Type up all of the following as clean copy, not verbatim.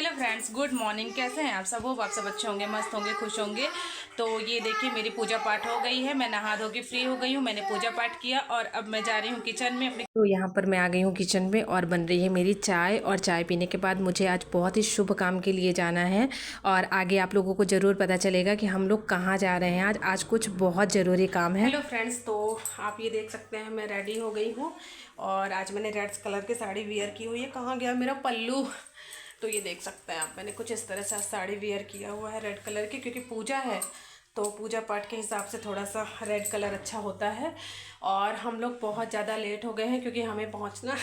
Hello friends, good morning. कैसे हैं आप सब? हो आप सब अच्छे होंगे, मस्त होंगे, खुश होंगे। तो ये देखिए मेरी पूजा पाठ हो गई है, मैं नहा धो के फ्री हो गई हूँ, मैंने पूजा पाठ किया और अब मैं जा रही हूँ किचन में अपने। तो यहाँ पर मैं आ गई हूँ किचन में और बन रही है मेरी चाय। और चाय पीने के बाद मुझे आज बहुत ही शुभ काम के लिए जाना है और आगे आप लोगों को ज़रूर पता चलेगा कि हम लोग कहाँ जा रहे हैं। आज कुछ बहुत ज़रूरी काम है। हेलो फ्रेंड्स, तो आप ये देख सकते हैं मैं रेडी हो गई हूँ और आज मैंने रेड कलर की साड़ी वेयर की हुई है। कहाँ गया मेरा पल्लू? तो ये देख सकते हैं आप, मैंने कुछ इस तरह से साड़ी वेयर किया हुआ है रेड कलर की, क्योंकि पूजा है तो पूजा पाठ के हिसाब से थोड़ा सा रेड कलर अच्छा होता है। और हम लोग बहुत ज़्यादा लेट हो गए हैं क्योंकि हमें पहुंचना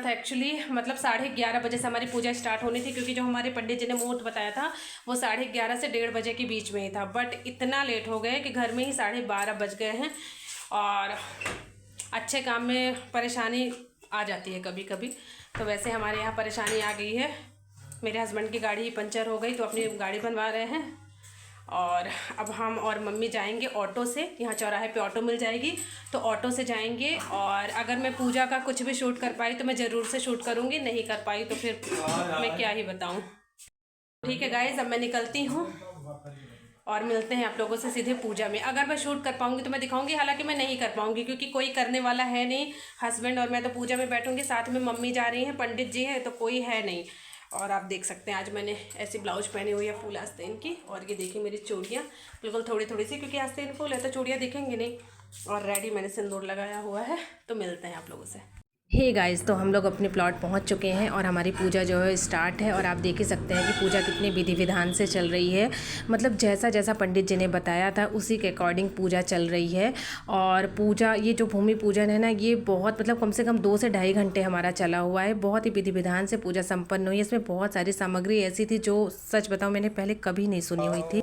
था एक्चुअली, मतलब 11:30 बजे से हमारी पूजा स्टार्ट होनी थी, क्योंकि जो हमारे पंडित जी ने मुहूर्त बताया था वो 11:30 से 1:30 बजे के बीच में ही था। बट इतना लेट हो गए कि घर में ही 12:30 बज गए हैं। और अच्छे काम में परेशानी आ जाती है कभी कभी, तो वैसे हमारे यहाँ परेशानी आ गई है। मेरे हस्बैंड की गाड़ी पंचर हो गई तो अपनी गाड़ी बनवा रहे हैं और अब हम और मम्मी जाएंगे ऑटो से। यहाँ चौराहे पे ऑटो मिल जाएगी तो ऑटो से जाएंगे। और अगर मैं पूजा का कुछ भी शूट कर पाई तो मैं ज़रूर से शूट करूँगी, नहीं कर पाई तो फिर मैं क्या ही बताऊँ। ठीक है गाइस, अब मैं निकलती हूँ और मिलते हैं आप लोगों से सीधे पूजा में। अगर मैं शूट कर पाऊंगी तो मैं दिखाऊंगी, हालांकि मैं नहीं कर पाऊंगी क्योंकि कोई करने वाला है नहीं। हस्बैंड और मैं तो पूजा में बैठूंगी, साथ में मम्मी जा रही हैं, पंडित जी हैं, तो कोई है नहीं। और आप देख सकते हैं आज मैंने ऐसी ब्लाउज पहनी हुई है फूल आस्तीन की। और ये देखिए मेरी चूड़ियाँ बिल्कुल थोड़ी थोड़ी सी, क्योंकि आस्तीन फूल है तो चूड़ियाँ दिखेंगी नहीं। और रेडी मैंने सिंदूर लगाया हुआ है। तो मिलते हैं आप लोगों से। हे गाइस, तो हम लोग अपने प्लॉट पहुंच चुके हैं और हमारी पूजा जो है स्टार्ट है। और आप देख ही सकते हैं कि पूजा कितने विधि विधान से चल रही है। मतलब जैसा जैसा पंडित जी ने बताया था उसी के अकॉर्डिंग पूजा चल रही है। और पूजा, ये जो भूमि पूजन है ना, ये बहुत मतलब कम से कम 2 से ढाई घंटे हमारा चला हुआ है। बहुत ही विधि विधान से पूजा संपन्न हुई। इसमें बहुत सारी सामग्री ऐसी थी जो सच बताऊँ मैंने पहले कभी नहीं सुनी हुई थी।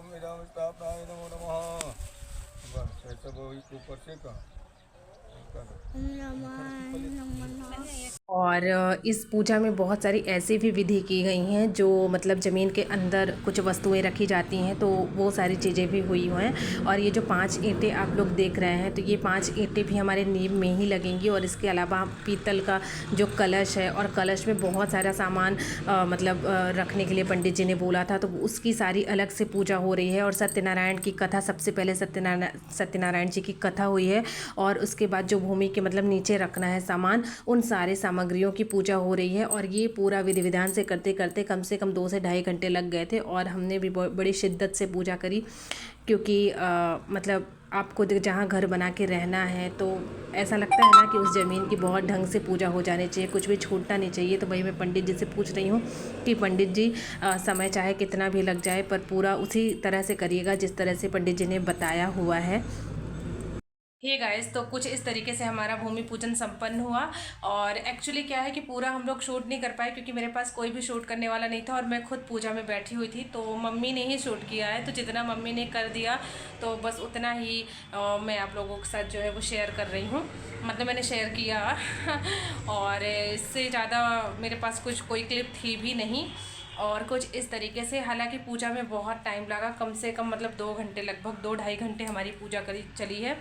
और इस पूजा में बहुत सारी ऐसी भी विधि की गई हैं जो मतलब ज़मीन के अंदर कुछ वस्तुएं रखी जाती हैं, तो वो सारी चीज़ें भी हुई हैं। और ये जो 5 ईंटें आप लोग देख रहे हैं, तो ये 5 ईंटें भी हमारे नींव में ही लगेंगी। और इसके अलावा पीतल का जो कलश है, और कलश में बहुत सारा सामान रखने के लिए पंडित जी ने बोला था, तो उसकी सारी अलग से पूजा हो रही है। और सत्यनारायण की कथा, सबसे पहले सत्यनारायण जी की कथा हुई है। और उसके बाद जो भूमि के मतलब नीचे रखना है सामान, उन सारे सामग्रियों की पूजा हो रही है। और ये पूरा विधि विधान से करते करते कम से कम 2 से ढाई घंटे लग गए थे। और हमने भी बड़ी शिद्दत से पूजा करी, क्योंकि मतलब आपको जहाँ घर बना के रहना है तो ऐसा लगता है ना कि उस ज़मीन की बहुत ढंग से पूजा हो जानी चाहिए, कुछ भी छूटना नहीं चाहिए। तो वही मैं पंडित जी से पूछ रही हूँ कि पंडित जी समय चाहे कितना भी लग जाए पर पूरा उसी तरह से करिएगा जिस तरह से पंडित जी ने बताया हुआ है। हे गाइस, तो कुछ इस तरीके से हमारा भूमि पूजन संपन्न हुआ। और एक्चुअली क्या है कि पूरा हम लोग शूट नहीं कर पाए क्योंकि मेरे पास कोई भी शूट करने वाला नहीं था और मैं खुद पूजा में बैठी हुई थी, तो मम्मी ने ही शूट किया है। तो जितना मम्मी ने कर दिया तो बस उतना ही मैं आप लोगों के साथ जो है वो शेयर कर रही हूँ, मतलब मैंने शेयर किया। और इससे ज़्यादा मेरे पास कोई क्लिप थी भी नहीं। और कुछ इस तरीके से, हालांकि पूजा में बहुत टाइम लगा, कम से कम मतलब 2 घंटे, लगभग 2 ढाई घंटे हमारी पूजा चली है,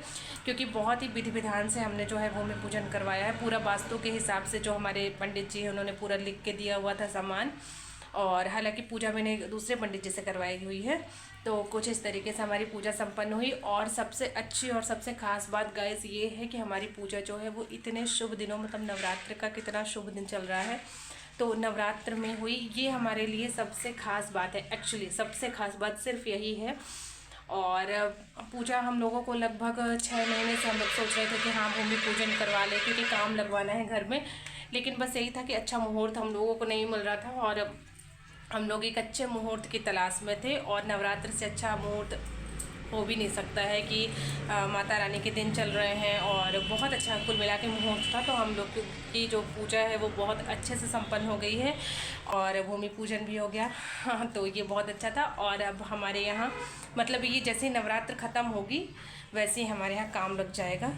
क्योंकि बहुत ही विधि विधान से हमने जो है भूमि पूजन करवाया है। पूरा वास्तु के हिसाब से जो हमारे पंडित जी हैं उन्होंने पूरा लिख के दिया हुआ था सामान। और हालांकि पूजा मैंने दूसरे पंडित जी से करवाई हुई है। तो कुछ इस तरीके से हमारी पूजा संपन्न हुई। और सबसे अच्छी और सबसे ख़ास बात गाइस ये है कि हमारी पूजा जो है वो इतने शुभ दिनों, मतलब नवरात्र का कितना शुभ दिन चल रहा है, तो नवरात्र में हुई। ये हमारे लिए सबसे ख़ास बात है। एक्चुअली सबसे ख़ास बात सिर्फ यही है। और पूजा हम लोगों को लगभग 6 महीने से हम लोग सोच रहे थे कि हाँ भूमि पूजन करवा लें, क्योंकि काम लगवाना है घर में। लेकिन बस यही था कि अच्छा मुहूर्त हम लोगों को नहीं मिल रहा था और हम लोग एक अच्छे मुहूर्त की तलाश में थे। और नवरात्र से अच्छा मुहूर्त हो भी नहीं सकता है कि माता रानी के दिन चल रहे हैं और बहुत अच्छा कुल मिला के मुहूर्त था। तो हम लोग की जो पूजा है वो बहुत अच्छे से संपन्न हो गई है और भूमि पूजन भी हो गया। तो ये बहुत अच्छा था। और अब हमारे यहाँ मतलब ये जैसे नवरात्र ख़त्म होगी वैसे ही हमारे यहाँ काम लग जाएगा,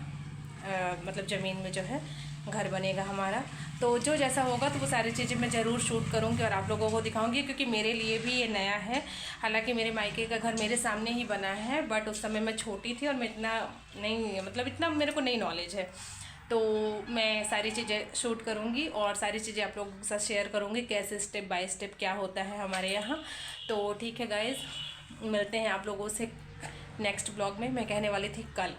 मतलब ज़मीन में जो है घर बनेगा हमारा। तो जो जैसा होगा तो वो सारी चीज़ें मैं ज़रूर शूट करूँगी और आप लोगों को दिखाऊंगी, क्योंकि मेरे लिए भी ये नया है। हालांकि मेरे मायके का घर मेरे सामने ही बना है, बट उस समय मैं छोटी थी और मैं इतना नहीं, मतलब इतना मेरे को नहीं नॉलेज है। तो मैं सारी चीज़ें शूट करूँगी और सारी चीज़ें आप लोगों के साथ शेयर करूँगी, कैसे स्टेप बाय स्टेप क्या होता है हमारे यहाँ। तो ठीक है गाइज़, मिलते हैं आप लोगों से नेक्स्ट ब्लॉग में। मैं कहने वाली थी कल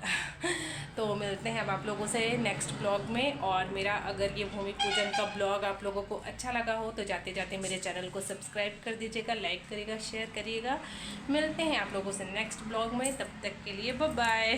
तो मिलते हैं अब आप लोगों से नेक्स्ट ब्लॉग में। और मेरा अगर ये भूमि पूजन का ब्लॉग आप लोगों को अच्छा लगा हो तो जाते जाते मेरे चैनल को सब्सक्राइब कर दीजिएगा, लाइक करिएगा, शेयर करिएगा। मिलते हैं आप लोगों से नेक्स्ट ब्लॉग में, तब तक के लिए बाय बाय।